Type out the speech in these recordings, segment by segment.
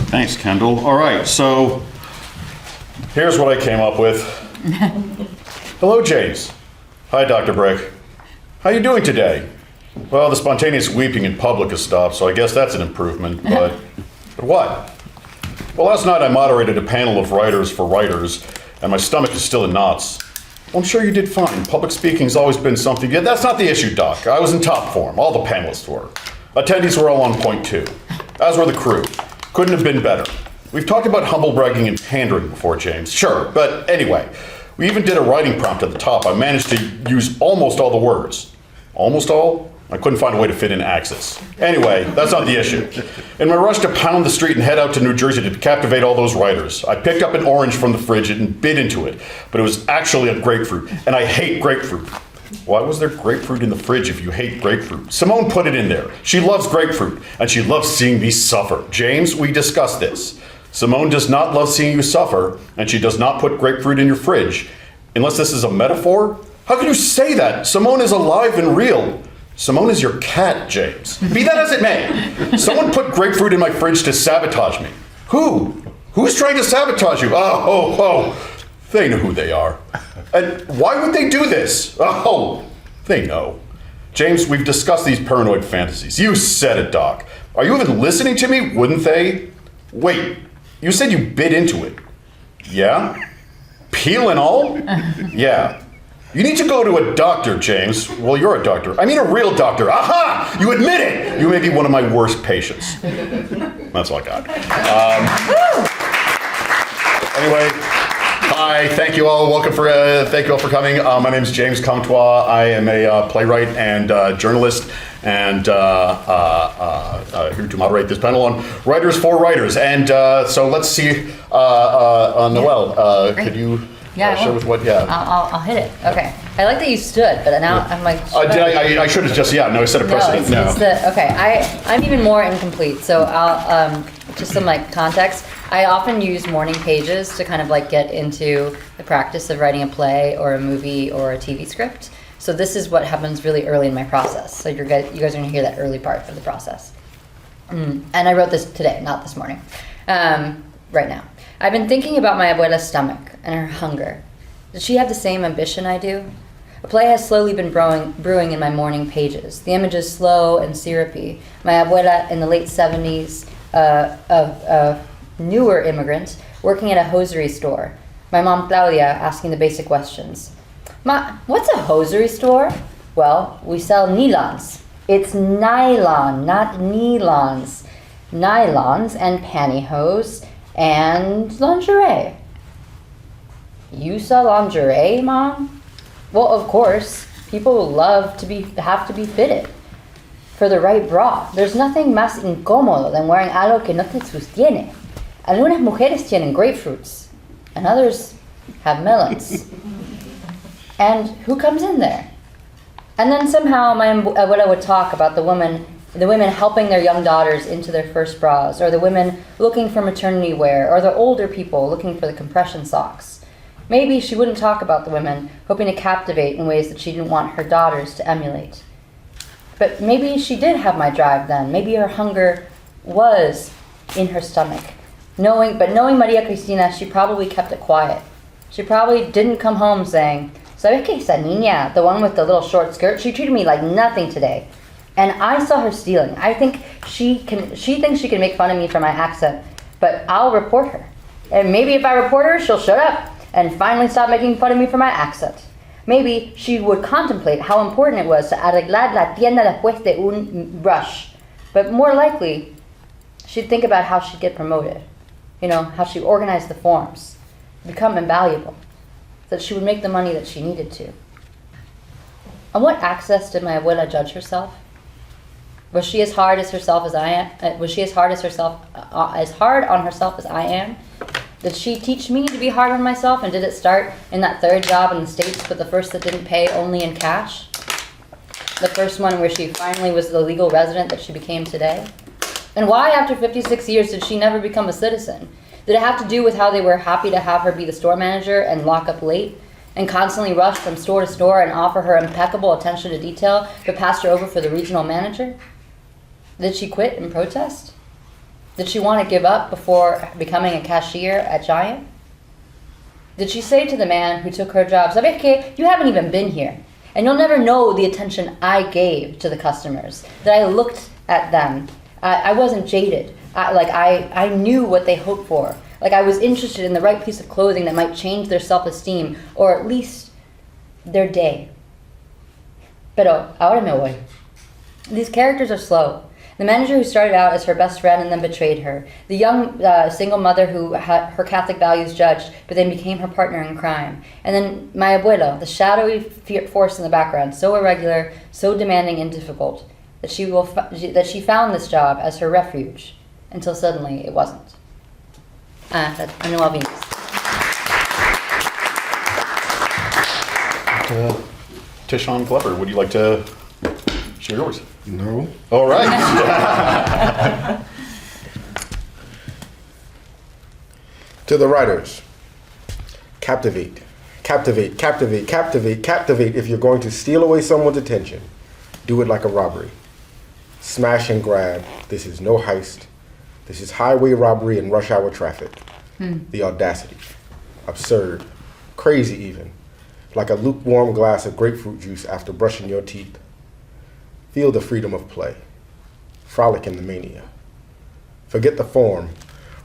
Thanks, Kendall. All right, so here's what I came up with. Hello, James. Hi, Dr. Brick. How you doing today? Well, the spontaneous weeping in public has stopped, so I guess that's an improvement, but what? Well, last night I moderated a panel of writers for writers, and my stomach is still in knots. Well, I'm sure you did fine. Public speaking's always been something. Yeah, that's not the issue, Doc. I was in top form. All the panelists were. Attendees were all on point too, as were the crew. Couldn't have been better. We've talked about humble bragging and pandering before, James. Sure, but anyway, we even did a writing prompt at the top. I managed to use almost all the words. Almost all? I couldn't find a way to fit in axis. Anyway, that's not the issue. In my rush to pound the street and head out to New Jersey to captivate all those writers, I picked up an orange from the fridge and bit into it, but it was actually a grapefruit, and I hate grapefruit. Why was there grapefruit in the fridge if you hate grapefruit? Simone put it in there. She loves grapefruit, and she loves seeing me suffer. James, we discussed this. Simone does not love seeing you suffer, and she does not put grapefruit in your fridge. Unless this is a metaphor? How can you say that? Simone is alive and real. Simone is your cat, James. Be that as it may. Someone put grapefruit in my fridge to sabotage me. Who? Who's trying to sabotage you? Oh. They know who they are. And why would they do this? Oh, they know. James, we've discussed these paranoid fantasies. You said it, Doc. Are you even listening to me? Wouldn't they? Wait, you said you bit into it. Yeah? Peel and all? Yeah. You need to go to a doctor, James. Well, you're a doctor. I mean a real doctor. Aha! You admit it! You may be one of my worst patients. That's all I got. Anyway, hi, thank you all. Thank you all for coming. My name is James Comtois. I am a playwright and journalist, and here to moderate this panel on Writers for Writers. And so let's see, Noelle, could you share with what? Yeah. I'll hit it. Okay. I like that you stood, but now I'm like. I should have just I set a precedent. I'm even more incomplete. So I'll just some context. I often use morning pages to kind of get into the practice of writing a play or a movie or a TV script. So this is what happens really early in my process. So you guys are going to hear that early part of the process. And I wrote this today, not this morning. Right now. I've been thinking about my abuela's stomach and her hunger. Does she have the same ambition I do? A play has slowly been brewing in my morning pages. The image is slow and syrupy. My abuela in the late 70s, a newer immigrant, working at a hosiery store. My mom Claudia asking the basic questions. Ma, what's a hosiery store? Well, we sell nylons. It's nylon, not nylons. Nylons and pantyhose and lingerie. You sell lingerie, Mom? Well, of course. People love have to be fitted for the right bra. There's nothing más incómodo than wearing algo que no te sostiene. Algunas mujeres tienen grapefruits, and others have melons. And who comes in there? And then somehow my abuela would talk about the women helping their young daughters into their first bras, or the women looking for maternity wear, or the older people looking for the compression socks. Maybe she wouldn't talk about the women hoping to captivate in ways that she didn't want her daughters to emulate. But maybe she did have my drive then. Maybe her hunger was in her stomach. Knowing Maria Cristina, she probably kept it quiet. She probably didn't come home saying, "¿Sabes que esa niña, the one with the little short skirt, she treated me like nothing today." And I saw her stealing. I think she thinks she can make fun of me for my accent, but I'll report her. And maybe if I report her, she'll shut up and finally stop making fun of me for my accent. Maybe she would contemplate how important it was to arreglar la tienda después de un rush. But more likely, she'd think about how she'd get promoted. How she organized the forms, become invaluable, that she would make the money that she needed to. On what access did my abuela judge herself? Was she as hard as herself as I am? Was she as hard on herself as I am? Did she teach me to be hard on myself, and did it start in that third job in the States, but the first that didn't pay only in cash? The first one where she finally was the legal resident that she became today? And why, after 56 years, did she never become a citizen? Did it have to do with how they were happy to have her be the store manager and lock up late, and constantly rush from store to store and offer her impeccable attention to detail, but passed her over for the regional manager? Did she quit in protest? Did she want to give up before becoming a cashier at Giant? Did she say to the man who took her job, "Sabe que, you haven't even been here, and you'll never know the attention I gave to the customers, that I looked at them. I wasn't jaded. I knew what they hoped for. Like I was interested in the right piece of clothing that might change their self-esteem, or at least their day. Pero ahora me voy." These characters are slow. The manager who started out as her best friend and then betrayed her. The young single mother who had her Catholic values judged, but then became her partner in crime. And then my abuelo, the shadowy force in the background, so irregular, so demanding and difficult, that she found this job as her refuge, until suddenly it wasn't. Ano Alvinus. Tishon Glover, would you like to share yours? No. All right. To the writers, captivate, captivate, captivate, captivate, captivate. If you're going to steal away someone's attention, do it like a robbery. Smash and grab. This is no heist. This is highway robbery and rush hour traffic. The audacity. Absurd. Crazy even. Like a lukewarm glass of grapefruit juice after brushing your teeth. Feel the freedom of play. Frolic in the mania. Forget the form.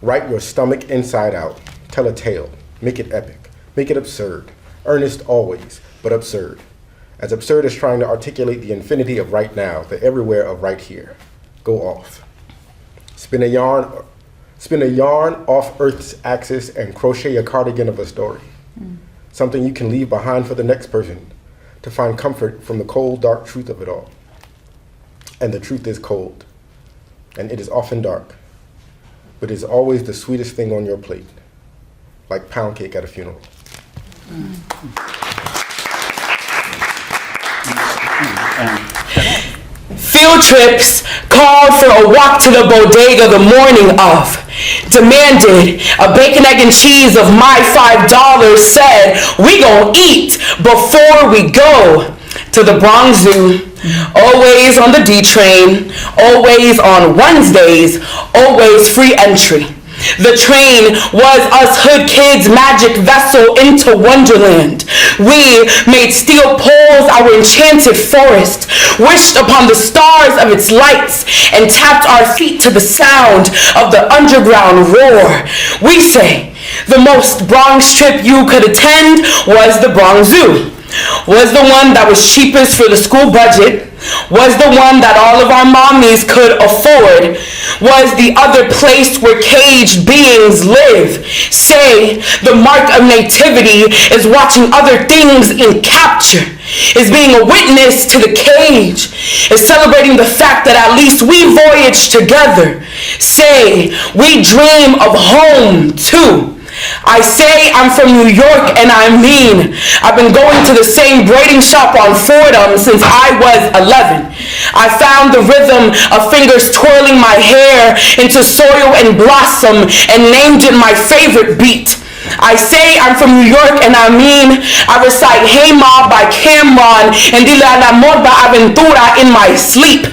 Write your stomach inside out. Tell a tale. Make it epic. Make it absurd. Earnest always, but absurd. As absurd as trying to articulate the infinity of right now, the everywhere of right here. Go off. Spin a yarn off Earth's axis and crochet a cardigan of a story. Something you can leave behind for the next person to find comfort from the cold, dark truth of it all. And the truth is cold, and it is often dark, but it is always the sweetest thing on your plate, like pound cake at a funeral. Field trips called for a walk to the bodega the morning of. Demanded a bacon, egg, and cheese of my $5. Said we gon' eat before we go to the Bronx Zoo. Always on the D train, always on Wednesdays, always free entry. The train was us hood kids' magic vessel into Wonderland. We made steel poles our enchanted forest, wished upon the stars of its lights, and tapped our feet to the sound of the underground roar. We say the most Bronx trip you could attend was the Bronx Zoo. Was the one that was cheapest for the school budget, was the one that all of our mommies could afford, was the other place where caged beings live. Say the mark of nativity is watching other things in capture, is being a witness to the cage, is celebrating the fact that at least we voyage together. Say we dream of home too. I say I'm from New York and I mean I've been going to the same braiding shop on Fordham since I was 11. I found the rhythm of fingers twirling my hair into soil and blossom and named it my favorite beat. I say I'm from New York and I mean I recite Hey Ma by Cameron and Dile al Amor by Aventura in my sleep.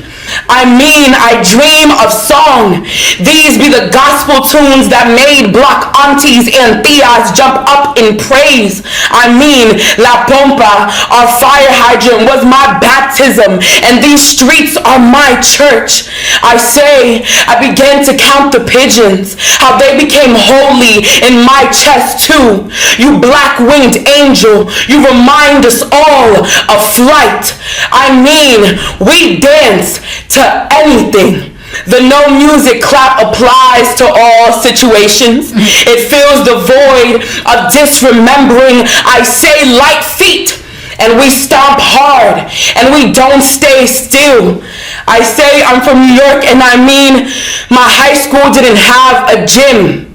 I mean, I dream of song. These be the gospel tunes that made block aunties and tias jump up in praise. I mean, La Pompa, our fire hydrant, was my baptism, and these streets are my church. I say, I began to count the pigeons, how they became holy in my chest too. You black-winged angel, you remind us all of flight. I mean, we dance to anything. The no music clap applies to all situations. It fills the void of disremembering. I say light feet and we stomp hard and we don't stay still. I say I'm from New York and I mean my high school didn't have a gym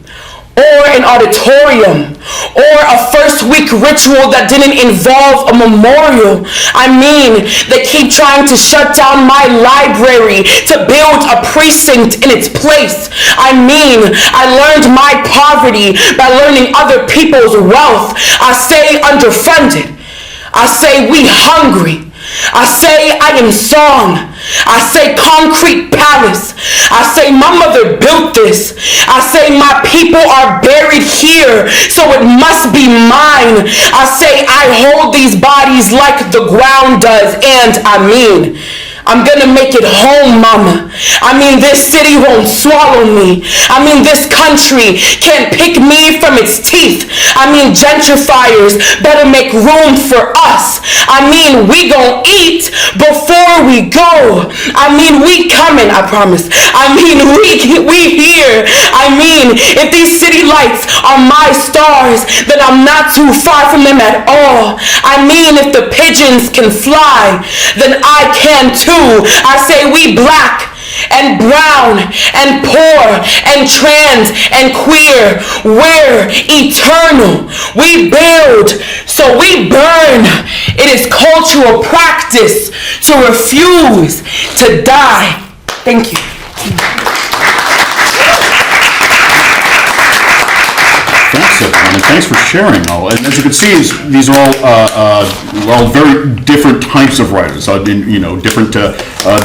or an auditorium, or a first week ritual that didn't involve a memorial. I mean, they keep trying to shut down my library to build a precinct in its place. I mean, I learned my poverty by learning other people's wealth. I say underfunded. I say we hungry. I say I am song. I say concrete palace. I say my mother built this. I say my people are buried here, so it must be mine. I say I hold these bodies like the ground does, and I mean, I'm gonna make it home, mama. I mean, this city won't swallow me. I mean, this country can't pick me from its teeth. I mean, gentrifiers better make room for us. I mean, we gon' eat before we go. I mean, we coming, I promise. I mean, we here. I mean, if these city lights are my stars, then I'm not too far from them at all. I mean, if the pigeons can fly, then I can too. I say we black and brown and poor and trans and queer, we're eternal. We build, so we burn. It is cultural practice to refuse to die. Thank you. Thanks, everyone, and thanks for sharing all. And as you can see, these are all very different types of writers. In different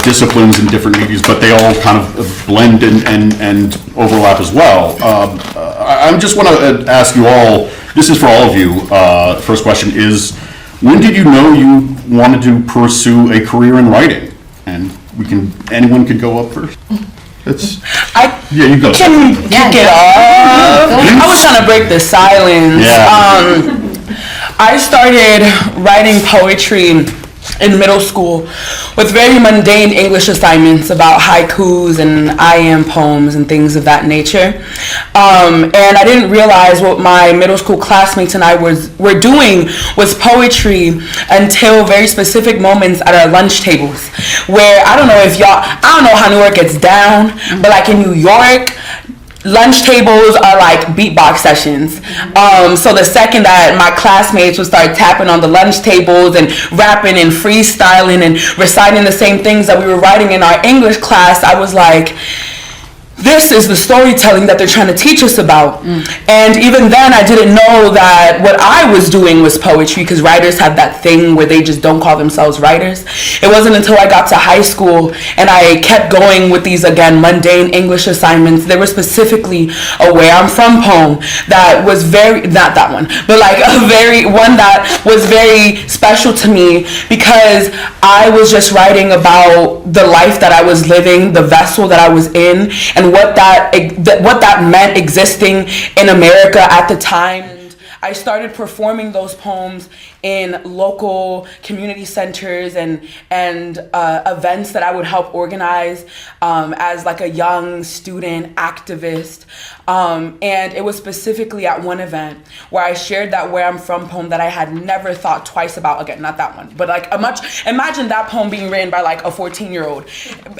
disciplines and different mediums, but they all kind of blend and overlap as well. I just want to ask you all. This is for all of you. First question is: when did you know you wanted to pursue a career in writing? And anyone can go up first. Yeah, you go. Can kick it off? I was trying to break the silence. Yeah. I started writing poetry in middle school with very mundane English assignments about haikus and I am poems and things of that nature. And I didn't realize what my middle school classmates and I were doing was poetry until very specific moments at our lunch tables, where I don't know how New York gets down, but like in New York, lunch tables are like beatbox sessions. So the second that my classmates would start tapping on the lunch tables and rapping and freestyling and reciting the same things that we were writing in our English class, I was like, this is the storytelling that they're trying to teach us about. And even then, I didn't know that what I was doing was poetry, because writers have that thing where they just don't call themselves writers. It wasn't until I got to high school and I kept going with these, again, mundane English assignments. They were specifically a Where I'm From poem that was not that one, but like one that was very special to me, because I was just writing about the life that I was living, the vessel that I was in, and what that meant existing in America at the time. And I started performing those poems in local community centers and events that I would help organize as like a young student activist. And it was specifically at one event where I shared that Where I'm From poem that I had never thought twice about. Again, not that one, but like imagine that poem being written by like a 14-year-old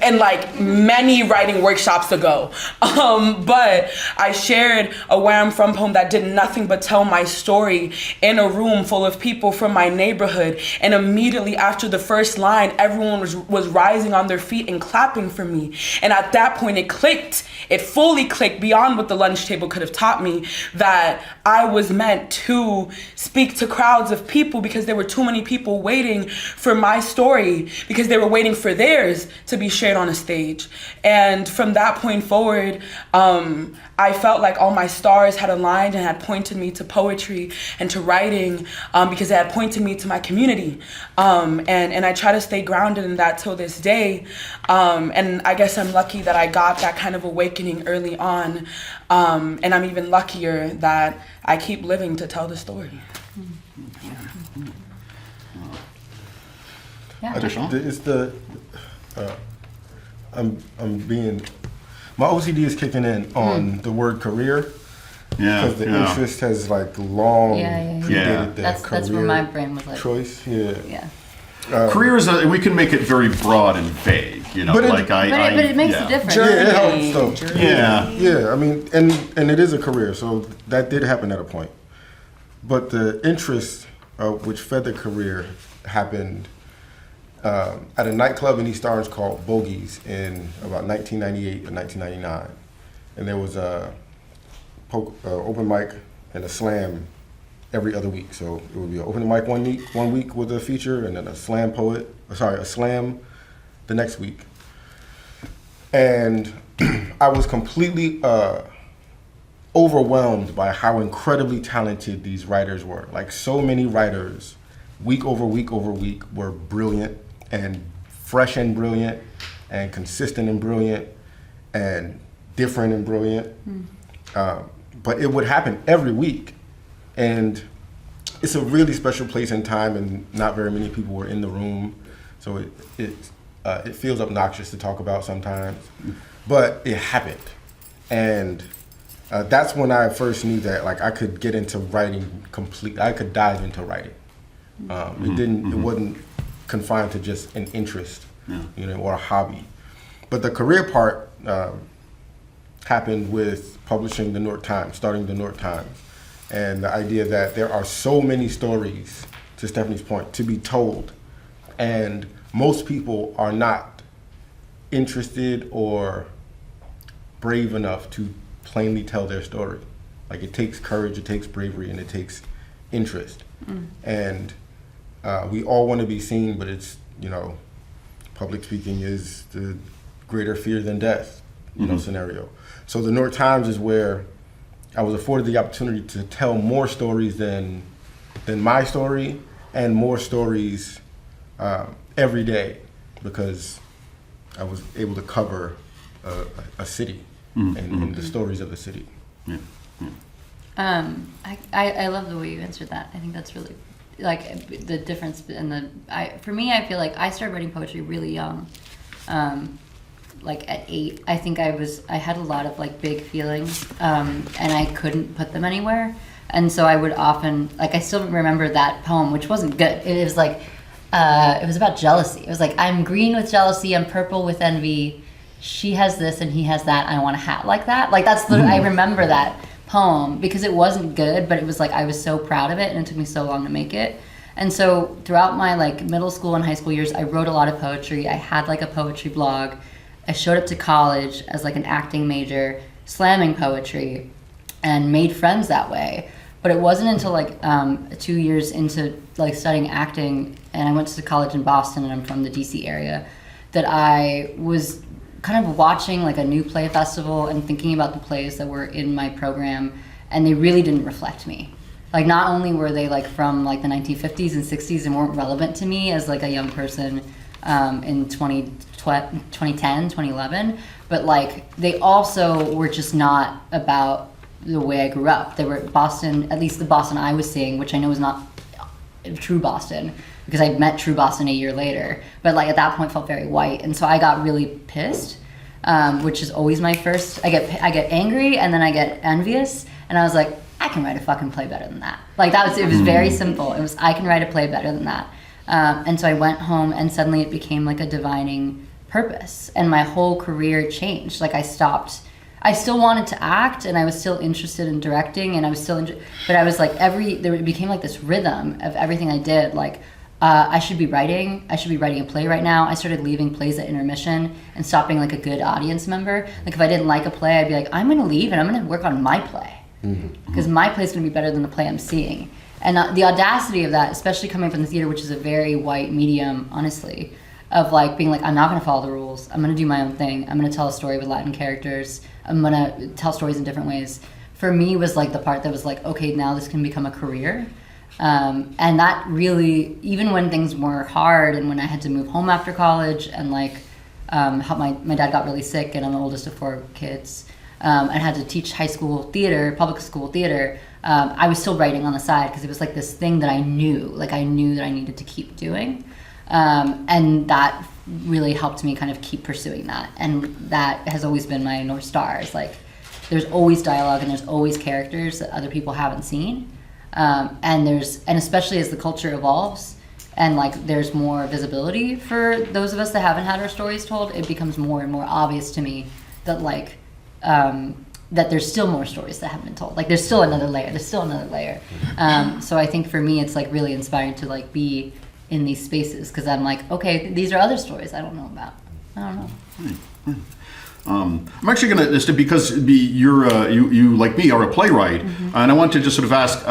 and like many writing workshops ago. But I shared a Where I'm From poem that did nothing but tell my story in a room full of people from my neighborhood, and immediately after the first line, everyone was rising on their feet and clapping for me. And at that point it fully clicked beyond what the lunch table could have taught me, that I was meant to speak to crowds of people, because there were too many people waiting for my story, because they were waiting for theirs to be shared on a stage. And from that point forward, I felt like all my stars had aligned and had pointed me to poetry and to writing, because it had pointed me to my community. And I try to stay grounded in that till this day. And I guess I'm lucky that I got that kind of awakening early on. And I'm even luckier that I keep living to tell the story. Yeah. It's the my OCD is kicking in on the word career. Yeah, because the interest has like long predated the That's career where my brain was like choice. Yeah. Career is we can make it very broad and vague, but it makes a difference. It helps though. Yeah. I mean, and it is a career, so that did happen at a point. But the interest which fed the career happened at a nightclub in East Orange called Bogies in about 1998 or 1999, and there was a open mic and a slam every other week. So it would be an open mic one week with a feature, and then a slam the next week. And I was completely overwhelmed by how incredibly talented these writers were. Like, so many writers, week over week over week, were brilliant and fresh and brilliant and consistent and brilliant and different and brilliant. But it would happen every week. And it's a really special place and time, and not very many people were in the room. So it feels obnoxious to talk about sometimes. But it happened. And that's when I first knew that, like, I could get into writing completely. I could dive into writing. It wasn't confined to just an interest, or a hobby. But the career part happened with publishing the New York Times, starting the New York Times, and the idea that there are so many stories, to Stephanie's point, to be told, and most people are not interested or brave enough to plainly tell their story. Like, it takes courage, it takes bravery, and it takes interest. And we all want to be seen, but it's, public speaking is the greater fear than death, scenario. So the New York Times is where I was afforded the opportunity to tell more stories than my story, and more stories every day, because I was able to cover a city and the stories of the city. I love the way you answered that. I think that's really, like, the difference in for me, I feel like I started writing poetry really young. Like at 8, I think I had a lot of like big feelings, and I couldn't put them anywhere. And so I would often, like, I still remember that poem, which wasn't good. It was like, it was about jealousy. It was like, I'm green with jealousy, I'm purple with envy. She has this and he has that. I want a hat like that. Like, that's I remember that poem because it wasn't good, but it was like, I was so proud of it, and it took me so long to make it. And so throughout my like middle school and high school years, I wrote a lot of poetry. I had like a poetry blog. I showed up to college as like an acting major, slamming poetry, and made friends that way. But it wasn't until like 2 years into like studying acting, and I went to college in Boston, and I'm from the DC area, that I was kind of watching like a new play festival and thinking about the plays that were in my program, and they really didn't reflect me. Like, not only were they like from like the 1950s and 60s and weren't relevant to me as like a young person in 2010, 2011, but like they also were just not about the way I grew up. They were Boston, at least the Boston I was seeing, which I know is not true Boston, because I met true Boston a year later, but like at that point felt very white. And so I got really pissed, which is always my first. I get angry, and then I get envious, and I was like, I can write a fucking play better than that. Like, it was very simple. It was, I can write a play better than that. And so I went home, and suddenly it became like a divining purpose, and my whole career changed. Like, I still wanted to act, and I was still interested in directing, and I was still but I was like, it became like this rhythm of everything I did. Like, I should be writing a play right now. I started leaving plays at intermission and stopping like a good audience member. Like, if I didn't like a play, I'd be like, I'm gonna leave and I'm gonna work on my play, because my play is gonna be better than the play I'm seeing. And the audacity of that, especially coming from the theater, which is a very white medium, honestly, of like being like, I'm not gonna follow the rules. I'm gonna do my own thing. I'm gonna tell a story with Latin characters. I'm gonna tell stories in different ways. For me, was like the part that was like, okay, now this can become a career. And that really, even when things were hard, and when I had to move home after college, and like, my dad got really sick, and I'm the oldest of 4 kids. I had to teach high school theater, public school theater. I was still writing on the side, because it was like this thing that I knew that I needed to keep doing. And that really helped me kind of keep pursuing that. And that has always been my North Star. It's like, there's always dialogue, and there's always characters that other people haven't seen. And especially as the culture evolves, and like there's more visibility for those of us that haven't had our stories told, it becomes more and more obvious to me that like, that there's still more stories that haven't been told. Like, there's still another layer. So I think for me, it's like really inspiring to like be in these spaces, because I'm like, okay, these are other stories I don't know about. I don't know. I'm actually going to just because you like me are a playwright, and I want to just sort of ask,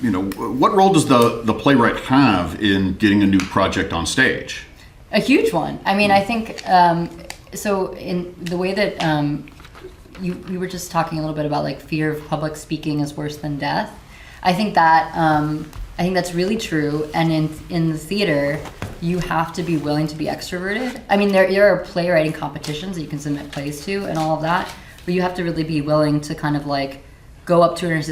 what role does the playwright have in getting a new project on stage? A huge one. I mean, I think so. In the way that you were just talking a little bit about like fear of public speaking is worse than death. I think that's really true. And in the theater, you have to be willing to be extroverted. I mean, there are playwriting competitions that you can submit plays to and all of that, but you have to really be willing to kind of like go up to an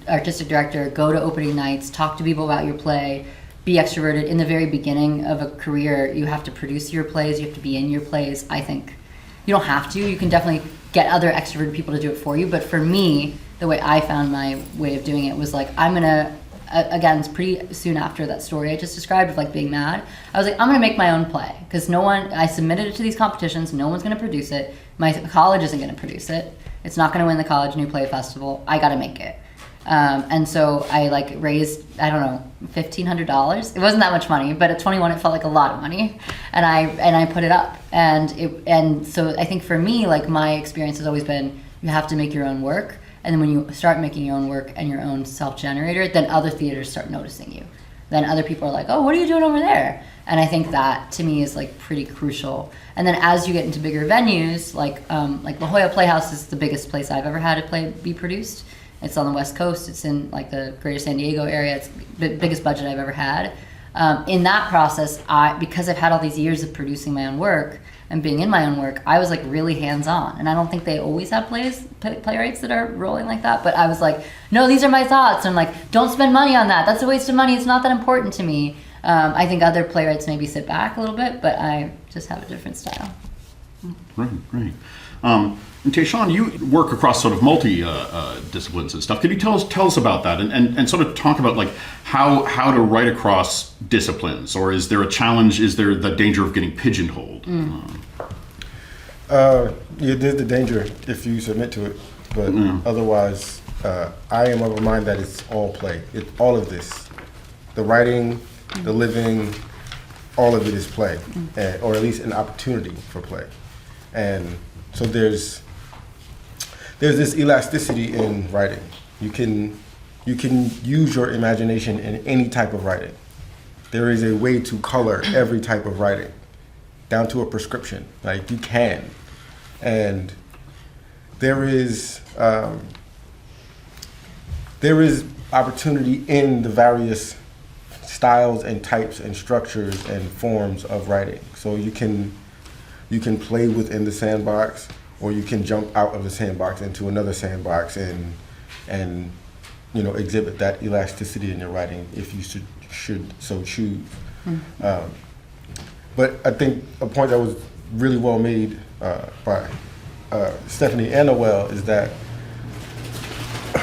artistic director, go to opening nights, talk to people about your play, be extroverted. In the very beginning of a career, you have to produce your plays, you have to be in your plays. I think you don't have to. You can definitely get other extroverted people to do it for you. But for me, the way I found my way of doing it was like, I'm gonna, again, it's pretty soon after that story I just described of like being mad. I was like, I'm gonna make my own play because I submitted it to these competitions. No one's gonna produce it. My college isn't gonna produce it. It's not gonna win the college new play festival. I gotta make it. And so I like raised, I don't know, $1,500. It wasn't that much money, but at 21 it felt like a lot of money. And I put it up. And so I think for me, like my experience has always been, you have to make your own work. And then when you start making your own work and your own self-generator, then other theaters start noticing you. Then other people are like, oh, what are you doing over there? And I think that to me is like pretty crucial. And then as you get into bigger venues, like La Jolla Playhouse is the biggest place I've ever had a play be produced. It's on the West Coast. It's in like the greater San Diego area. It's the biggest budget I've ever had. In that process, because I've had all these years of producing my own work and being in my own work, I was like really hands-on. And I don't think they always have playwrights that are rolling like that. But I was like, no, these are my thoughts. And like, don't spend money on that. That's a waste of money. It's not that important to me. I think other playwrights maybe sit back a little bit, but I just have a different style. Right. And Tayshawn, you work across sort of multi disciplines and stuff. Can you tell us about that and sort of talk about like how to write across disciplines, or is there a challenge? Is there the danger of getting pigeonholed? There's the danger if you submit to it, but otherwise, I am of a mind that it's all play. It's all of this, the writing, the living, all of it is play, or at least an opportunity for play, and so there's this elasticity in writing. You can use your imagination in any type of writing. There is a way to color every type of writing, down to a prescription. Like you can, and there is opportunity in the various styles and types and structures and forms of writing. So you can play within the sandbox, or you can jump out of the sandbox into another sandbox and exhibit that elasticity in your writing if you should so choose. But I think a point that was really well made by Stephanie and Noel is that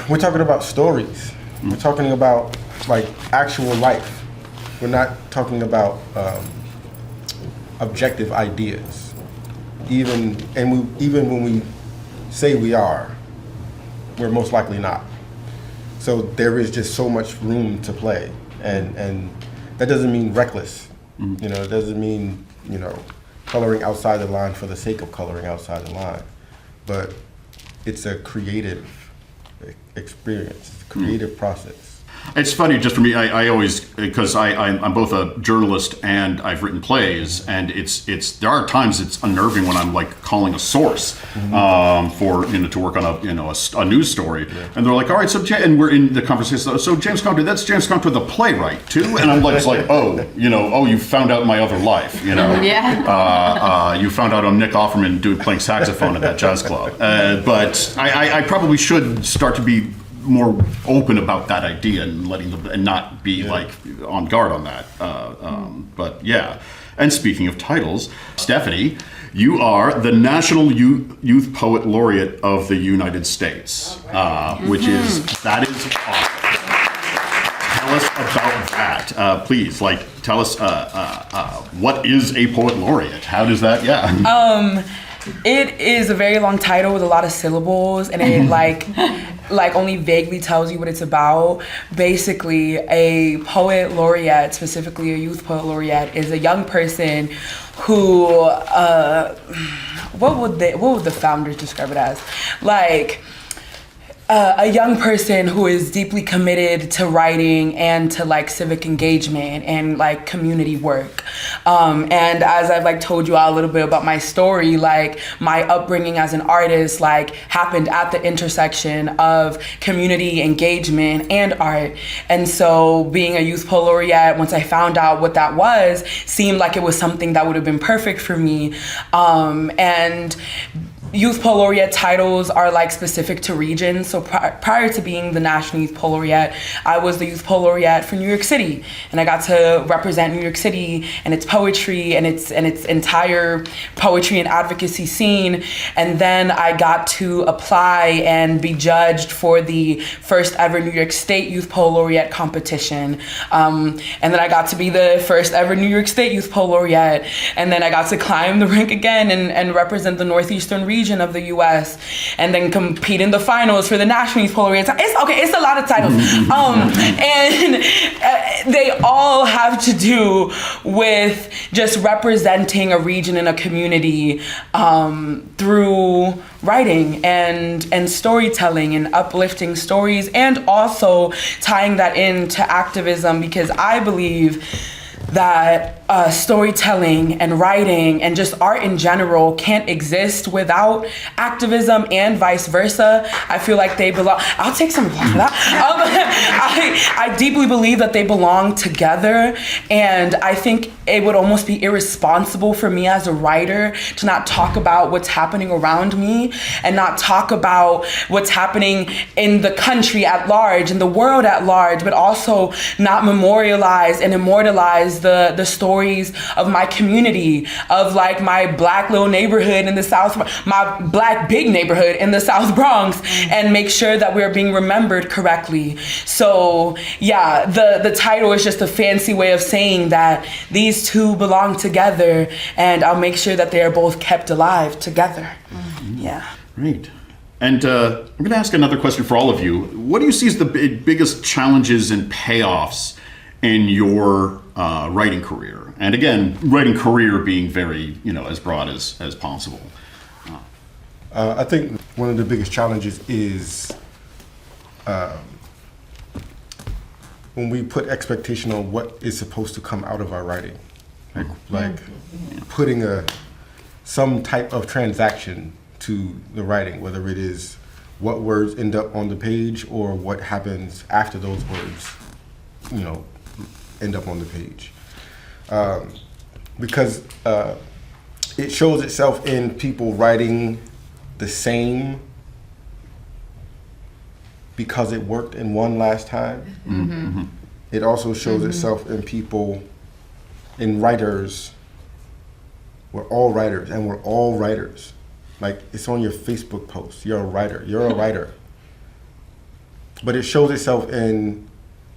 we're talking about stories. We're talking about like actual life. We're not talking about objective ideas. Even when we say we are, we're most likely not. So there is just so much room to play, and that doesn't mean reckless. It doesn't mean coloring outside the line for the sake of coloring outside the line, but it's a creative experience, it's a creative process. It's funny, just for me, I always, because I'm both a journalist and I've written plays, and there are times it's unnerving when I'm like calling a source for to work on a news story, and they're like, all right, so and we're in the conversation, so James Conter, that's James Conter the playwright too, and I'm like, you found out my other life, you found out I'm Nick Offerman playing saxophone at that jazz club, but I probably should start to be more open about that idea and letting them and not be like on guard on that. But yeah. And speaking of titles, Stephanie, you are the National Youth Poet Laureate of the United States, which is awesome. Tell us about that, please. Tell us what is a poet laureate? How does that? Yeah. It is a very long title with a lot of syllables, and it like only vaguely tells you what it's about. Basically, a poet laureate, specifically a youth poet laureate, is a young person who what would the founders describe it as? Like a young person who is deeply committed to writing and to like civic engagement and like community work. And as I've like told you all a little bit about my story, like my upbringing as an artist like happened at the intersection of community engagement and art. And so being a youth poet laureate, once I found out what that was, seemed like it was something that would have been perfect for me. And Youth Poet Laureate titles are like specific to regions. So prior to being the National Youth Poet Laureate, I was the Youth Poet Laureate for New York City, and I got to represent New York City and its poetry and its entire poetry and advocacy scene. And then I got to apply and be judged for the first ever New York State Youth Poet Laureate competition. And then I got to be the first ever New York State Youth Poet Laureate. And then I got to climb the rank again and represent the Northeastern region of the U.S. and then compete in the finals for the National Youth Poet Laureate. It's a lot of titles. And they all have to do with just representing a region and a community through writing and storytelling and uplifting stories, and also tying that into activism, because I believe that storytelling and writing and just art in general can't exist without activism, and vice versa. I feel like they belong. I'll take some applause for that. I deeply believe that they belong together, and I think it would almost be irresponsible for me as a writer to not talk about what's happening around me and not talk about what's happening in the country at large, in the world at large, but also not memorialize and immortalize the stories of my community, of like my Black little neighborhood in the South, my Black big neighborhood in the South Bronx, and make sure that we're being remembered correctly. So yeah, the title is just a fancy way of saying that these two belong together, and I'll make sure that they are both kept alive together. Yeah. Great. And I'm going to ask another question for all of you. What do you see as the biggest challenges and payoffs in your writing career? And again, writing career being very, as broad as possible. I think one of the biggest challenges is when we put expectation on what is supposed to come out of our writing, like putting some type of transaction to the writing, whether it is what words end up on the page or what happens after those words, end up on the page. Because it shows itself in people writing the same because it worked in one last time. Mm-hmm. It also shows itself in people, in writers. We're all writers, and we're all writers. Like, it's on your Facebook post. You're a writer. You're a writer. But it shows itself in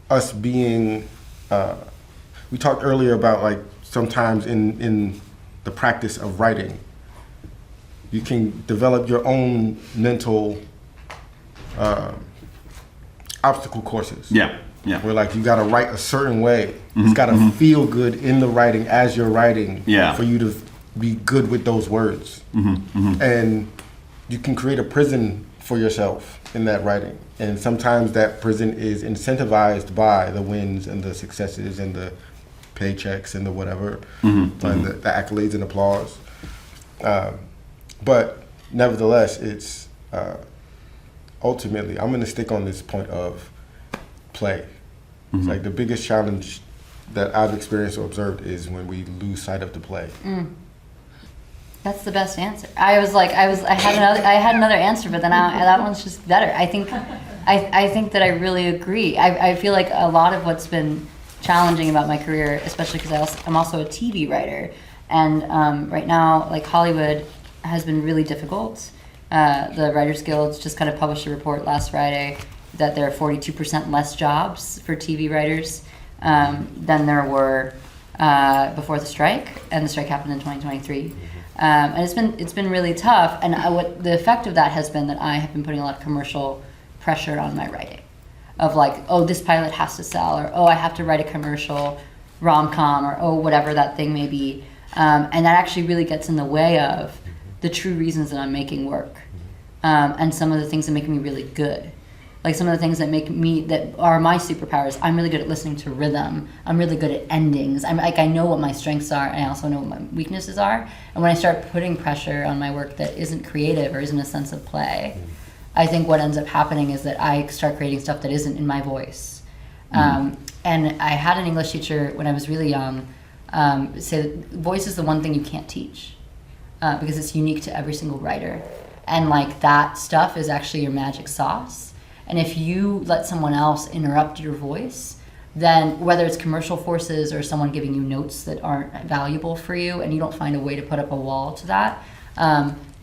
us being, we talked earlier about like sometimes in the practice of writing, you can develop your own mental obstacle courses. Yeah. Where like you gotta write a certain way. It's gotta feel good in the writing as you're writing for you to be good with those words. And you can create a prison for yourself in that writing. And sometimes that prison is incentivized by the wins and the successes and the paychecks and the whatever, and the accolades and applause. But nevertheless, it's ultimately, I'm gonna stick on this point of play. It's like the biggest challenge that I've experienced or observed is when we lose sight of the play. That's the best answer. I had another answer, but then that one's just better. I think that I really agree. I feel like a lot of what's been challenging about my career, especially because I'm also a TV writer, and right now, like, Hollywood has been really difficult. The Writers Guild just kind of published a report last Friday that there are 42% less jobs for TV writers than there were before the strike, and the strike happened in 2023. And it's been really tough. And what the effect of that has been that I have been putting a lot of commercial pressure on my writing, of like, oh, this pilot has to sell, or oh, I have to write a commercial rom-com, or oh, whatever that thing may be. And that actually really gets in the way of the true reasons that I'm making work, and some of the things that make me really good. Like some of the things that are my superpowers. I'm really good at listening to rhythm. I'm really good at endings. I know what my strengths are, and I also know what my weaknesses are. And when I start putting pressure on my work that isn't creative or isn't a sense of play, I think what ends up happening is that I start creating stuff that isn't in my voice. And I had an English teacher when I was really young say that voice is the one thing you can't teach, because it's unique to every single writer. And like that stuff is actually your magic sauce. And if you let someone else interrupt your voice, then whether it's commercial forces or someone giving you notes that aren't valuable for you, and you don't find a way to put up a wall to that,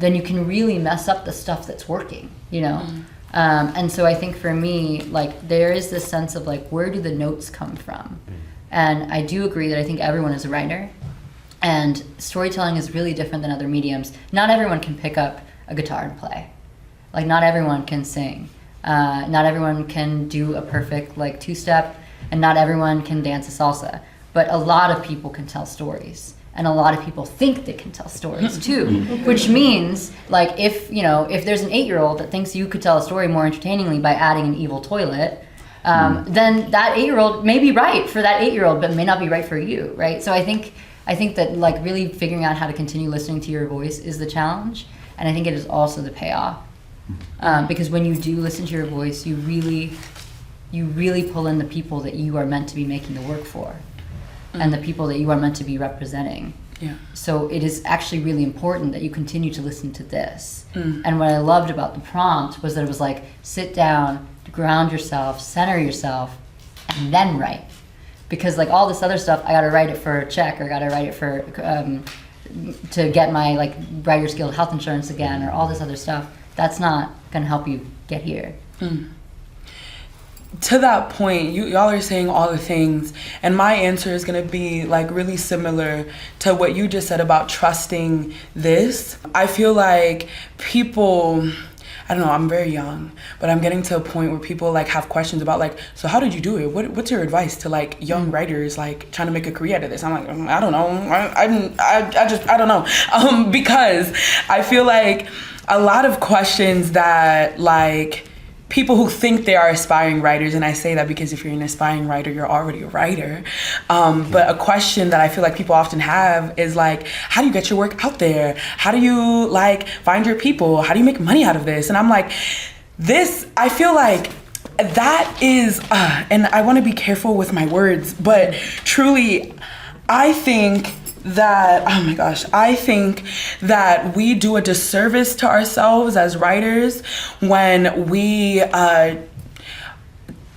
then you can really mess up the stuff that's working, you know? And so I think for me, like, there is this sense of like, where do the notes come from? And I do agree that I think everyone is a writer, and storytelling is really different than other mediums. Not everyone can pick up a guitar and play. Like, not everyone can sing. Not everyone can do a perfect like two-step, and not everyone can dance a salsa. But a lot of people can tell stories, and a lot of people think they can tell stories too. Which means, like, if there's an 8-year-old that thinks you could tell a story more entertainingly by adding an evil toilet, then that 8-year-old may be right for that 8-year-old, but may not be right for you, right? So I think that like really figuring out how to continue listening to your voice is the challenge, and I think it is also the payoff. Because when you do listen to your voice, you really pull in the people that you are meant to be making the work for, and the people that you are meant to be representing. Yeah. So it is actually really important that you continue to listen to this. And what I loved about the prompt was that it was like, sit down, ground yourself, center yourself, and then write. Because like all this other stuff, I got to write it for a check, or got to write it for to get my like Writers Guild health insurance again, or all this other stuff. That's not going to help you get here. To that point, y'all are saying all the things, and my answer is going to be like really similar to what you just said about trusting this. I feel like people, I don't know, I'm very young, but I'm getting to a point where people like have questions about like, so how did you do it? What's your advice to like young writers like trying to make a career out of this? I'm like, I don't know. I don't know. Because I feel like a lot of questions that like people who think they are aspiring writers, and I say that because if you're an aspiring writer, you're already a writer. But a question that I feel like people often have is like, how do you get your work out there? How do you like find your people? How do you make money out of this? And I'm like, I feel like that is, and I want to be careful with my words, but truly, I think that we do a disservice to ourselves as writers when we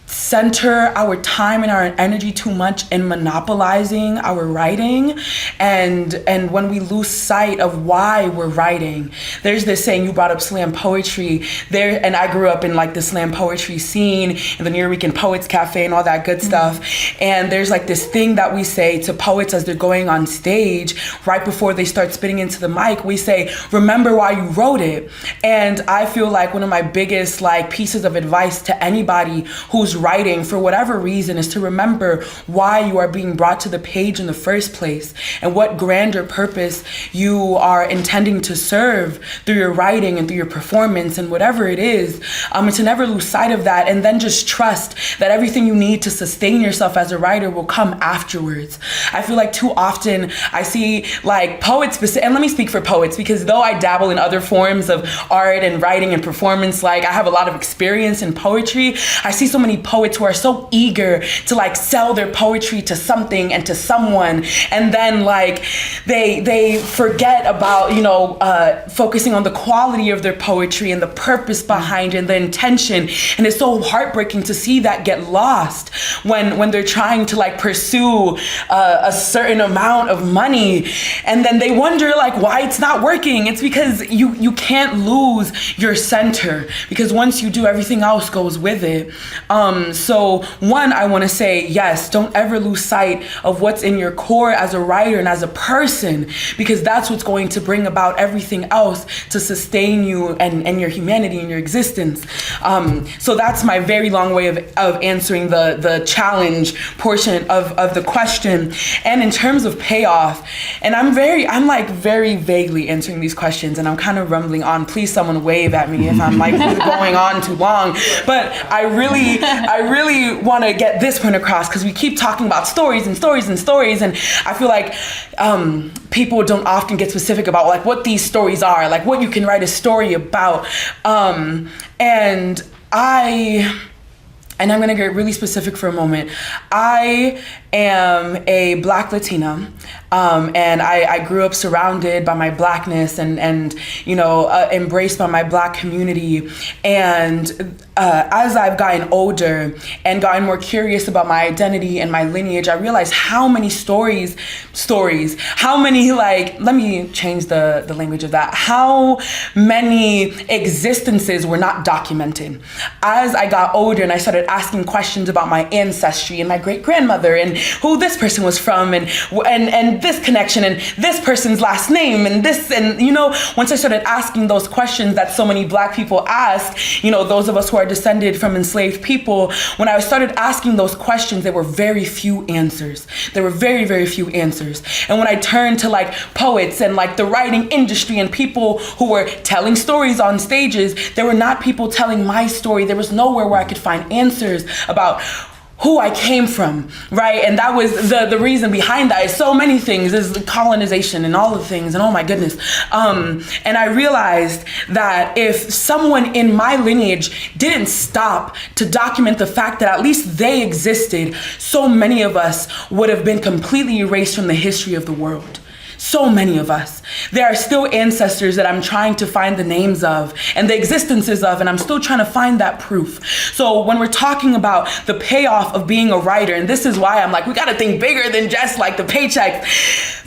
center our time and our energy too much in monopolizing our writing, and when we lose sight of why we're writing. There's this saying, you brought up slam poetry there, and I grew up in like the slam poetry scene in the New York Weekend Poets Cafe and all that good stuff. And there's like this thing that we say to poets as they're going on stage right before they start spitting into the mic. We say, remember why you wrote it. And I feel like one of my biggest like pieces of advice to anybody who's writing for whatever reason is to remember why you are being brought to the page in the first place, and what grander purpose you are intending to serve through your writing and through your performance and whatever it is, and to never lose sight of that, and then just trust that everything you need to sustain yourself as a writer will come afterwards. I feel like too often I see like poets, and let me speak for poets, because though I dabble in other forms of art and writing and performance, like I have a lot of experience in poetry, I see so many poets who are so eager to like sell their poetry to something and to someone, and then like they forget about focusing on the quality of their poetry and the purpose behind it and the intention. And it's so heartbreaking to see that get lost when they're trying to like pursue a certain amount of money, and then they wonder like why it's not working. It's because you can't lose your center, because once you do, everything else goes with it. So one, I want to say, yes, don't ever lose sight of what's in your core as a writer and as a person, because that's what's going to bring about everything else to sustain you and your humanity and your existence. So that's my very long way of answering the challenge portion of the question. And in terms of payoff, and I'm very vaguely answering these questions, and I'm kind of rumbling on. Please, someone wave at me if I'm like going on too long. But I really want to get this point across, because we keep talking about stories and stories and stories, and I feel like people don't often get specific about like what these stories are, like what you can write a story about. And I'm gonna get really specific for a moment. I am a Black Latina, and I grew up surrounded by my Blackness and embraced by my Black community. And as I've gotten older and gotten more curious about my identity and my lineage, I realized how many stories, how many, like, let me change the language of that, how many existences were not documented. As I got older and I started asking questions about my ancestry and my great-grandmother and who this person was from and this connection and this person's last name and this, and once I started asking those questions that so many Black people ask, those of us who are descended from enslaved people, when I started asking those questions, there were very few answers. There were very, very few answers. And when I turned to like poets and like the writing industry and people who were telling stories on stages, there were not people telling my story. There was nowhere where I could find answers about who I came from, right? And that was the reason behind that. Is so many things, is colonization and all the things, and oh my goodness. And I realized that if someone in my lineage didn't stop to document the fact that at least they existed, so many of us would have been completely erased from the history of the world. So many of us. There are still ancestors that I'm trying to find the names of and the existences of, and I'm still trying to find that proof. So when we're talking about the payoff of being a writer, and this is why I'm like, we gotta think bigger than just like the paycheck.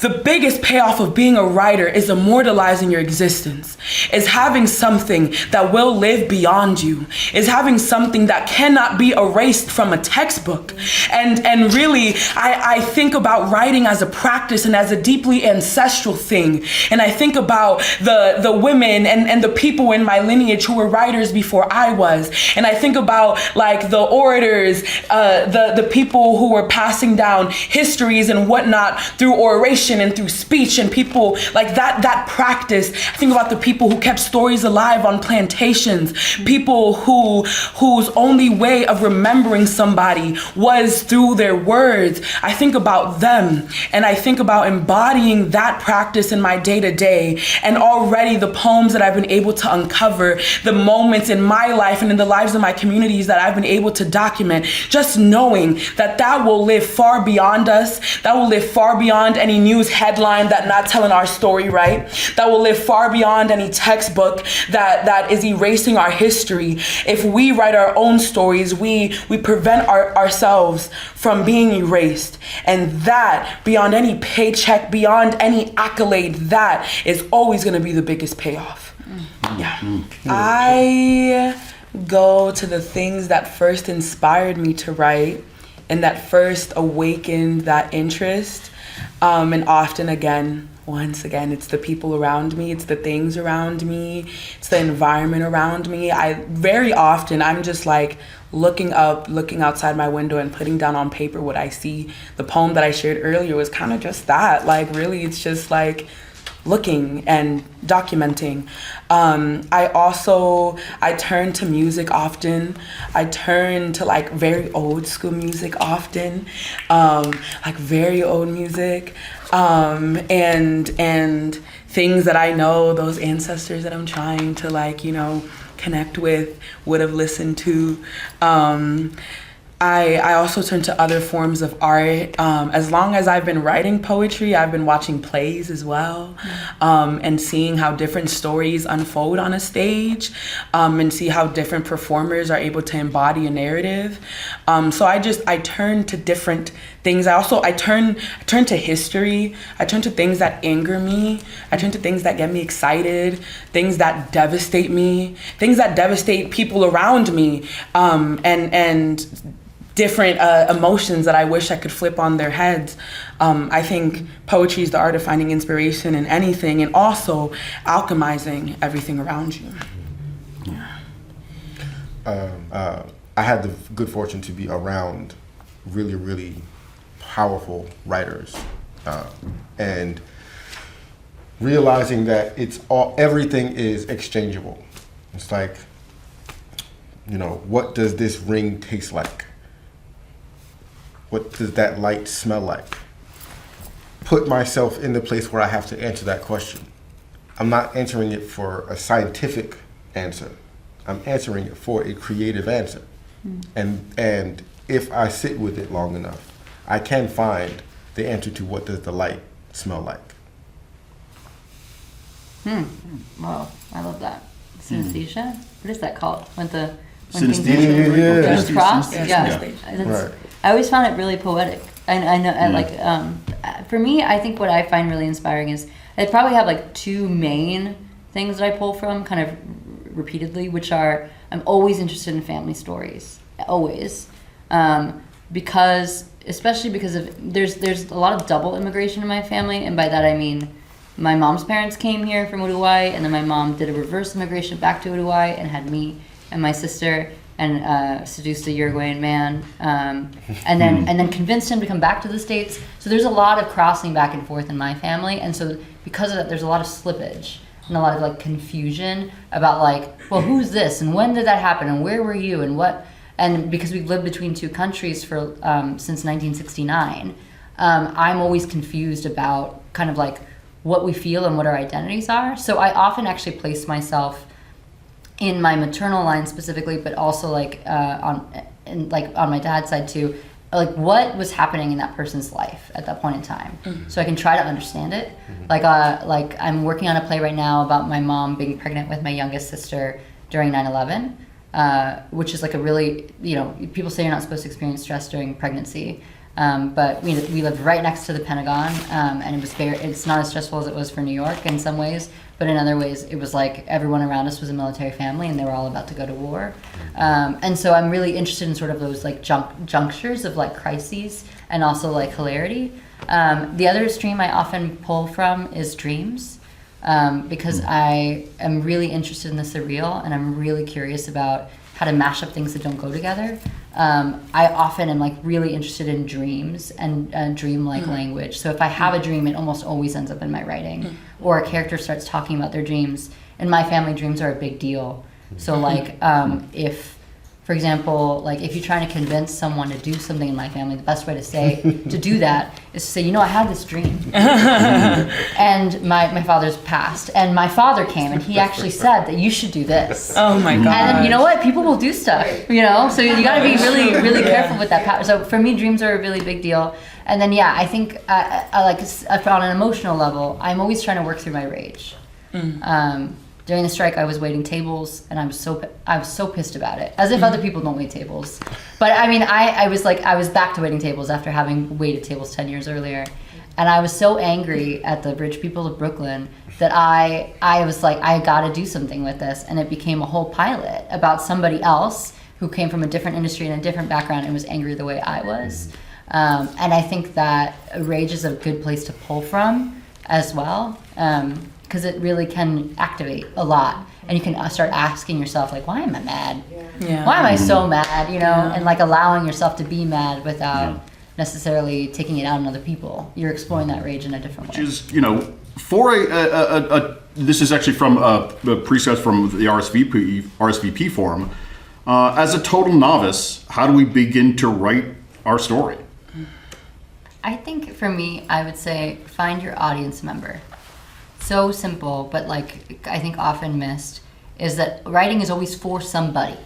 The biggest payoff of being a writer is immortalizing your existence, is having something that will live beyond you, is having something that cannot be erased from a textbook. And really, I think about writing as a practice and as a deeply ancestral thing. And I think about the women and the people in my lineage who were writers before I was. And I think about like the orators, the people who were passing down histories and whatnot through oration and through speech, and people like that practice. I think about the people who kept stories alive on plantations, people whose only way of remembering somebody was through their words. I think about them, and I think about embodying that practice in my day-to-day. And already the poems that I've been able to uncover, the moments in my life and in the lives of my communities that I've been able to document, just knowing that will live far beyond us, that will live far beyond any news headline that not telling our story right, that will live far beyond any textbook that is erasing our history. If we write our own stories, we prevent ourselves from being erased. And that, beyond any paycheck, beyond any accolade, that is always going to be the biggest payoff. Yeah. I go to the things that first inspired me to write and that first awakened that interest. And often once again, it's the people around me, it's the things around me, it's the environment around me. Very often I'm just like looking outside my window and putting down on paper what I see. The poem that I shared earlier was kind of just that. Like really, it's just like looking and documenting. I turn to music often. I turn to like very old school music often, like very old music, and things that I know those ancestors that I'm trying to like, connect with would have listened to. I also turn to other forms of art. As long as I've been writing poetry, I've been watching plays as well, and seeing how different stories unfold on a stage, and see how different performers are able to embody a narrative. So I turn to different things. I turn to history. I turn to things that anger me. I turn to things that get me excited, things that devastate me, things that devastate people around me, and different emotions that I wish I could flip on their heads. I think poetry is the art of finding inspiration in anything and also alchemizing everything around you. I had the good fortune to be around really, really powerful writers, and realizing that everything is exchangeable. It's like, what does this ring taste like? What does that light smell like? Put myself in the place where I have to answer that question. I'm not answering it for a scientific answer. I'm answering it for a creative answer. And if I sit with it long enough, I can find the answer to what does the light smell like. Wow, I love that. Synesthesia? What is that called? When Synesthesia, yeah. goes cross? Yeah. Yeah. Right. I always found it really poetic. I know, for me, I think what I find really inspiring is I probably have like two main things that I pull from kind of repeatedly, which are I'm always interested in family stories, always, especially because of there's a lot of double immigration in my family, and by that I mean my mom's parents came here from Uruguay, and then my mom did a reverse immigration back to Uruguay and had me and my sister, and seduced a Uruguayan man, and then convinced him to come back to the States. So there's a lot of crossing back and forth in my family, and so because of that, there's a lot of slippage and a lot of like confusion about like, well, who's this and when did that happen and where were you and what? And because we've lived between two countries for since 1969, I'm always confused about kind of like what we feel and what our identities are. So I often actually place myself in my maternal line specifically, but also like on my dad's side too, like what was happening in that person's life at that point in time, so I can try to understand it. Like I'm working on a play right now about my mom being pregnant with my youngest sister during 9/11, which is like a really, people say you're not supposed to experience stress during pregnancy, but we lived right next to the Pentagon, and it's not as stressful as it was for New York in some ways. But in other ways, it was like everyone around us was a military family, and they were all about to go to war. And so I'm really interested in sort of those like junctures of like crises and also like hilarity. The other stream I often pull from is dreams, because I am really interested in the surreal, and I'm really curious about how to mash up things that don't go together. I often am like really interested in dreams and dream-like language. So if I have a dream, it almost always ends up in my writing. Or a character starts talking about their dreams. In my family, dreams are a big deal. So like if, for example, like if you're trying to convince someone to do something in my family, the best way to do that is to say, I had this dream. And my father's passed. And my father came and he actually said that you should do this. Oh my God. And then, you know what? People will do stuff, So you got to be really, really careful with that power. So for me, dreams are a really big deal. And then, I think I like on an emotional level, I'm always trying to work through my rage. During the strike, I was waiting tables, and I was so pissed about it. As if other people don't wait tables, but I mean, I was back to waiting tables after having waited tables 10 years earlier, and I was so angry at the rich people of Brooklyn that I was like, I got to do something with this, and it became a whole pilot about somebody else who came from a different industry and a different background and was angry the way I was, and I think that rage is a good place to pull from as well. Because it really can activate a lot, and you can start asking yourself like, why am I mad? Yeah. Why am I so mad? And like allowing yourself to be mad without necessarily taking it out on other people. You're exploring that rage in a different way. Which is, for this is actually from a precept from the RSVP forum. As a total novice, how do we begin to write our story? I think for me, I would say find your audience member. So simple, but like I think often missed is that writing is always for somebody,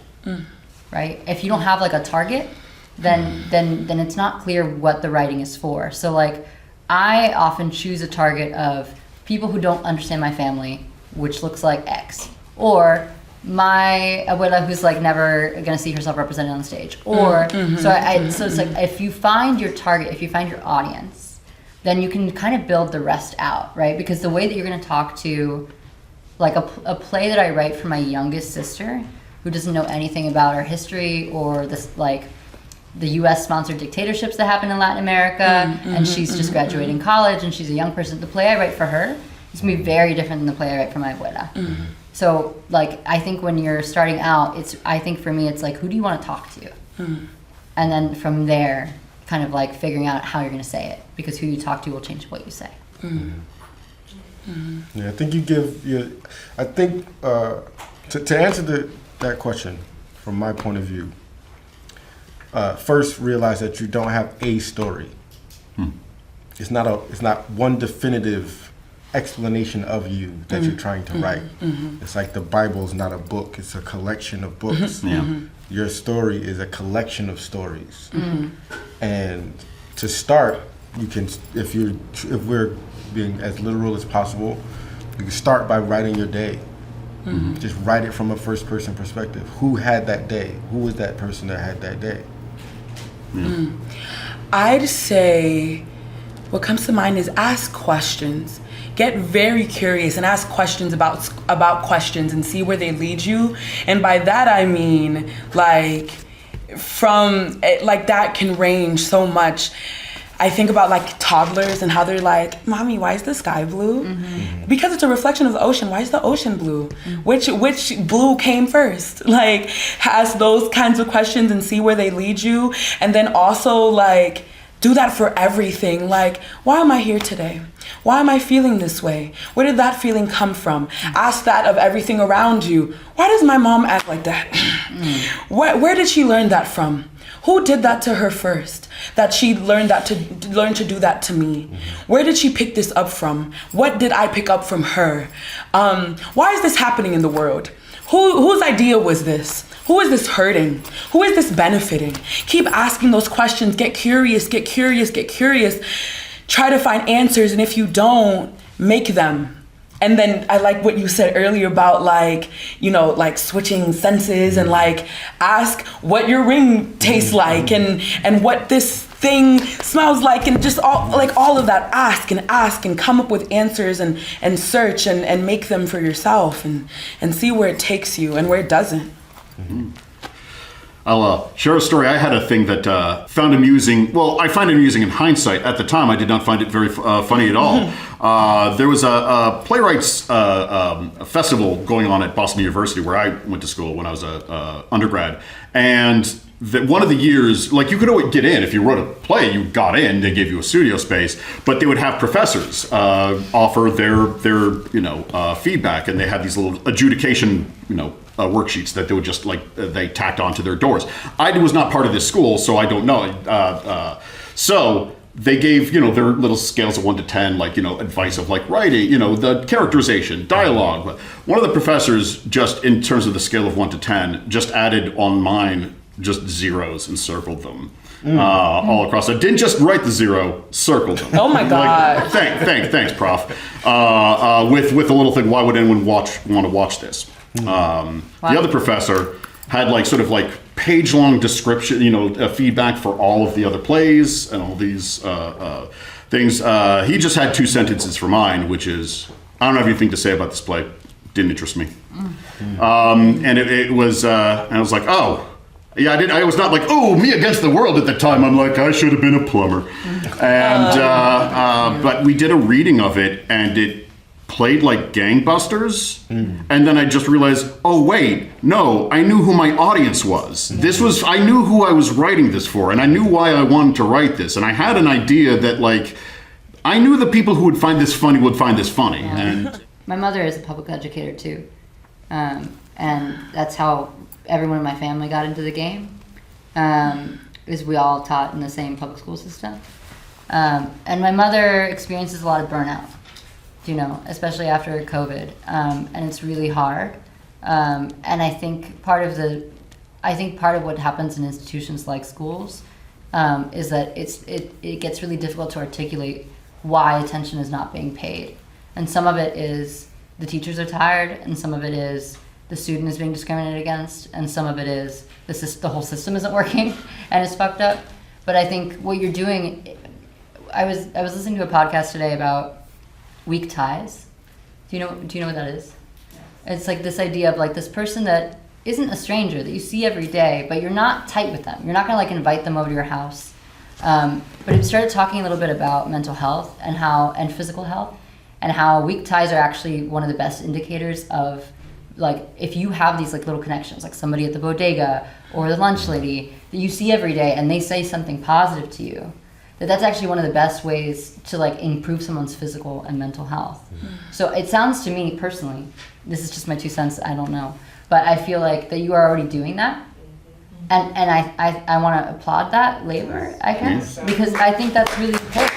right? If you don't have like a target, then it's not clear what the writing is for. So like, I often choose a target of people who don't understand my family, which looks like X, or my abuela who's like never gonna see herself represented on stage, or so it's like if you find your target, if you find your audience, then you can kind of build the rest out, right? Because the way that you're gonna talk to, like a play that I write for my youngest sister, who doesn't know anything about our history or this like the U.S. sponsored dictatorships that happen in Latin America, and she's just graduating college and she's a young person. The play I write for her is gonna be very different than the play I write for my abuela. So like, I think when you're starting out, I think for me, it's like, who do you want to talk to? And then from there, kind of like figuring out how you're going to say it, because who you talk to will change what you say. Yeah, I think I think to answer that question from my point of view, first realize that you don't have a story. It's not one definitive explanation of you that you're trying to write. It's like the Bible is not a book, it's a collection of books. Your story is a collection of stories. And to start, you can, if we're being as literal as possible, you can start by writing your day. Just write it from a first person perspective. Who had that day? Who was that person that had that day? I'd say what comes to mind is ask questions. Get very curious and ask questions about questions and see where they lead you. And by that I mean like that can range so much. I think about like toddlers and how they're like, "Mommy, why is the sky blue?" Because it's a reflection of the ocean. Why is the ocean blue? Which blue came first? Like, ask those kinds of questions and see where they lead you. And then also like do that for everything. Like, why am I here today? Why am I feeling this way? Where did that feeling come from? Ask that of everything around you. Why does my mom act like that? Where did she learn that from? Who did that to her first? That she learned to do that to me? Where did she pick this up from? What did I pick up from her? Why is this happening in the world? Whose idea was this? Who is this hurting? Who is this benefiting? Keep asking those questions. Get curious, get curious, get curious. Try to find answers, and if you don't, make them. And then I like what you said earlier about like, like switching senses and like ask what your ring tastes like and what this thing smells like, and just all of that. Ask and come up with answers and search and make them for yourself and see where it takes you and where it doesn't. I'll share a story. I had a thing that found amusing. Well, I find it amusing in hindsight. At the time, I did not find it very funny at all. There was a playwrights festival going on at Boston University, where I went to school when I was a undergrad. And one of the years, like, you could always get in. If you wrote a play, you got in. They gave you a studio space. But they would have professors offer their feedback. And they had these little adjudication, worksheets that they would just they tacked onto their doors. I was not part of this school, so I don't know. So they gave, their little scales of 1 to 10, advice of writing, the characterization, dialogue. One of the professors, just in terms of the scale of 1 to 10, just added on mine just zeros and circled them. All across. I didn't just write the zero, circled them. Oh my God. Thanks, Prof. With a little thing, why would anyone want to watch this? The other professor had page-long description, feedback for all of the other plays and all these things. He just had 2 sentences for mine, which is, I don't have anything to say about this play. Didn't interest me. And it was, and I was like, oh. Yeah, I was not like, oh, me against the world at the time. I'm like, I should have been a plumber. And but we did a reading of it, and it played like gangbusters. And then I just realized, oh wait, no, I knew who my audience was. I knew who I was writing this for, and I knew why I wanted to write this. And I had an idea that I knew the people who would find this funny would find this funny. Yeah. And my mother is a public educator too. And that's how everyone in my family got into the game, is we all taught in the same public school system. And my mother experiences a lot of burnout, especially after COVID. And it's really hard. And I think part of the I think part of what happens in institutions like schools is that it gets really difficult to articulate why attention is not being paid. And some of it is the teachers are tired, and some of it is the student is being discriminated against, and some of it is the whole system isn't working and it's fucked up. But I think what you're doing, I was listening to a podcast today about weak ties. Do you know what that is? It's like this idea of like this person that isn't a stranger that you see every day, but you're not tight with them. You're not gonna like invite them over to your house. But it started talking a little bit about mental health and physical health, and how weak ties are actually one of the best indicators of like if you have these like little connections, like somebody at the bodega or the lunch lady that you see every day, and they say something positive to you, that's actually one of the best ways to like improve someone's physical and mental health. So it sounds to me personally, this is just my 2 cents, I don't know, but I feel like that you are already doing that, and I want to applaud that labor, I guess, because I think that's really important.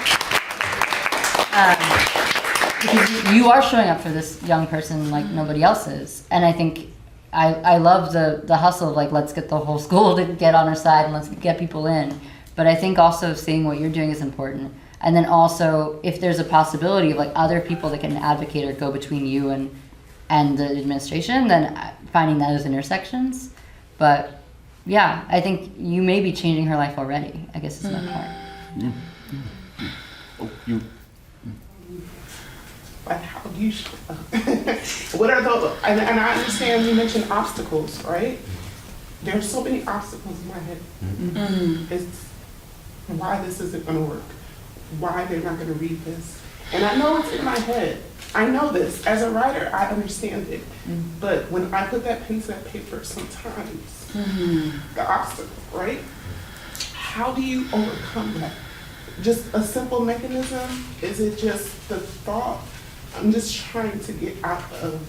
Because you are showing up for this young person like nobody else is, and I think I love the hustle of like, let's get the whole school to get on our side and let's get people in. But I think also seeing what you're doing is important. And then also, if there's a possibility of like other people that can advocate or go between you and the administration, then finding those intersections. But yeah, I think you may be changing her life already, I guess is my point. Oh, you. Like, how do you, what are those, and I understand you mentioned obstacles, right? There's so many obstacles in my head. It's why this isn't gonna work, why they're not gonna read this. And I know it's in my head. I know this. As a writer, I understand it. But when I put that pen to that paper, sometimes the obstacle, right? How do you overcome that? Just a simple mechanism? Is it just the thought? I'm just trying to get out of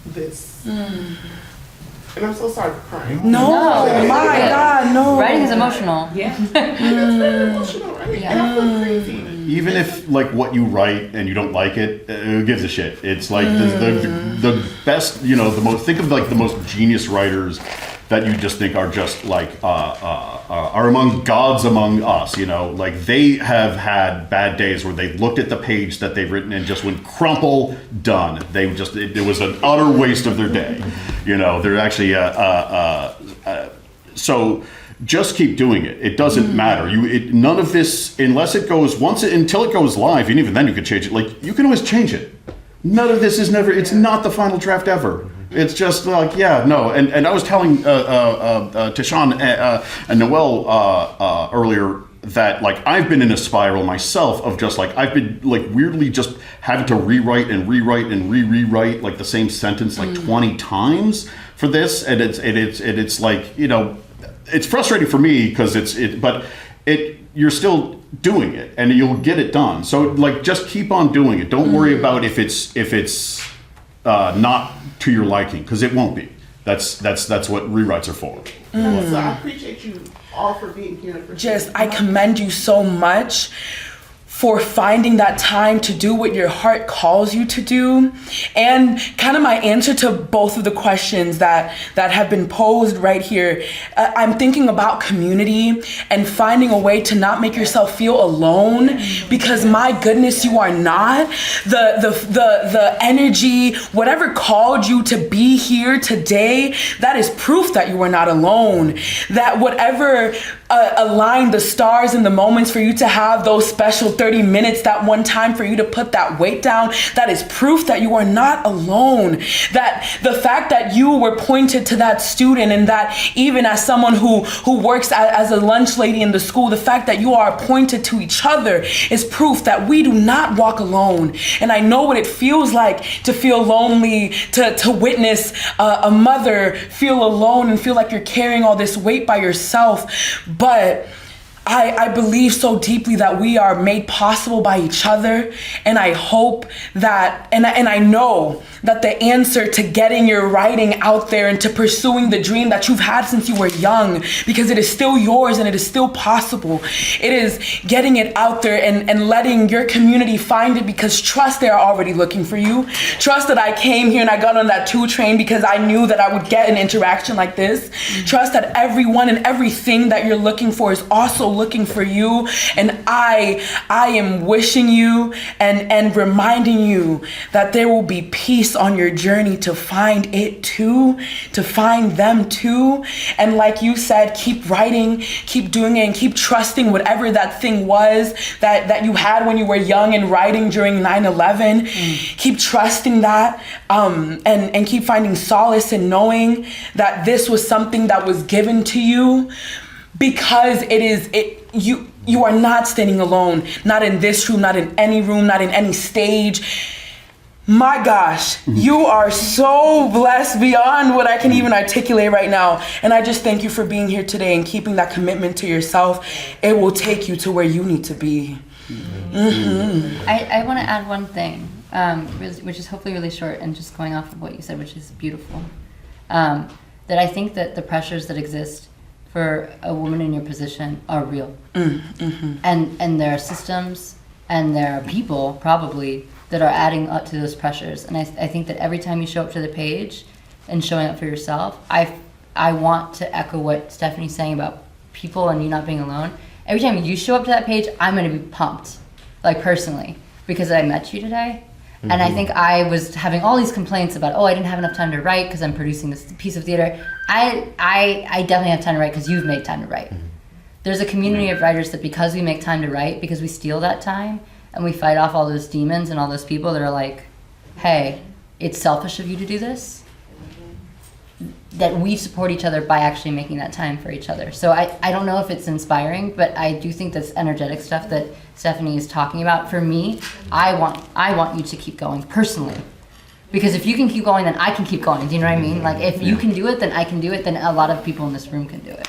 this. And I'm so sorry for crying. No, my God, no. Writing is emotional. Yeah. It's very emotional, right? Yeah. And I feel crazy. Even if like what you write and you don't like it, who gives a shit? It's like the best, you know, the most. Think of like the most genius writers that you just think are just like are among gods among us. You know, like they have had bad days where they looked at the page that they've written and just went crumple, done. They just it was an utter waste of their day. You know, they're actually so. Just keep doing it. It doesn't matter. None of this, until it goes live, and even then you can change it. Like, you can always change it. None of this is never, it's not the final draft ever. It's just like, yeah, no. And I was telling to Sean and Noelle earlier that like I've been in a spiral myself of just like I've been like weirdly just having to rewrite and rewrite like the same sentence like 20 times for this, and it's like, you know, it's frustrating for me because but you're still doing it and you'll get it done. So like just keep on doing it. Don't worry about if it's not to your liking, because it won't be. That's what rewrites are for. So I appreciate you all for being here. I commend you so much for finding that time to do what your heart calls you to do. And kind of my answer to both of the questions that have been posed right here, I'm thinking about community and finding a way to not make yourself feel alone, because my goodness, you are not. The energy, whatever called you to be here today, that is proof that you are not alone. That whatever aligned the stars and the moments for you to have those special 30 minutes that one time for you to put that weight down, that is proof that you are not alone. That the fact that you were pointed to that student, and that even as someone who works as a lunch lady in the school, the fact that you are pointed to each other is proof that we do not walk alone. And I know what it feels like to feel lonely, to witness a mother feel alone and feel like you're carrying all this weight by yourself. But I believe so deeply that we are made possible by each other, and I hope that, and I know that the answer to getting your writing out there and to pursuing the dream that you've had since you were young, because it is still yours and it is still possible, it is getting it out there and letting your community find it, because trust, they're already looking for you. Trust that I came here and I got on that 2 train because I knew that I would get an interaction like this. Trust that everyone and everything that you're looking for is also looking for you, and I am wishing you and reminding you that there will be peace on your journey to find it too, to find them too. And like you said, keep writing, keep doing it, and keep trusting whatever that thing was that you had when you were young and writing during 9/11. Keep trusting that, and keep finding solace in knowing that this was something that was given to you, because you are not standing alone, not in this room, not in any room, not in any stage. My gosh, you are so blessed beyond what I can even articulate right now. And I just thank you for being here today and keeping that commitment to yourself. It will take you to where you need to be. I want to add one thing, which is hopefully really short and just going off of what you said, which is beautiful. That I think that the pressures that exist for a woman in your position are real. And there are systems and there are people probably that are adding up to those pressures. And I think that every time you show up to the page and showing up for yourself, I want to echo what Stephanie's saying about people and you not being alone. Every time you show up to that page, I'm going to be pumped, like personally, because I met you today. And I think I was having all these complaints about, I didn't have enough time to write because I'm producing this piece of theater. I definitely have time to write because you've made time to write. There's a community of writers that because we make time to write, because we steal that time and we fight off all those demons and all those people that are like, hey, it's selfish of you to do this, that we support each other by actually making that time for each other. So I don't know if it's inspiring, but I do think this energetic stuff that Stephanie is talking about, for me, I want you to keep going personally. Because if you can keep going, then I can keep going. Do you know what I mean? Like, if you can do it, then I can do it, then a lot of people in this room can do it.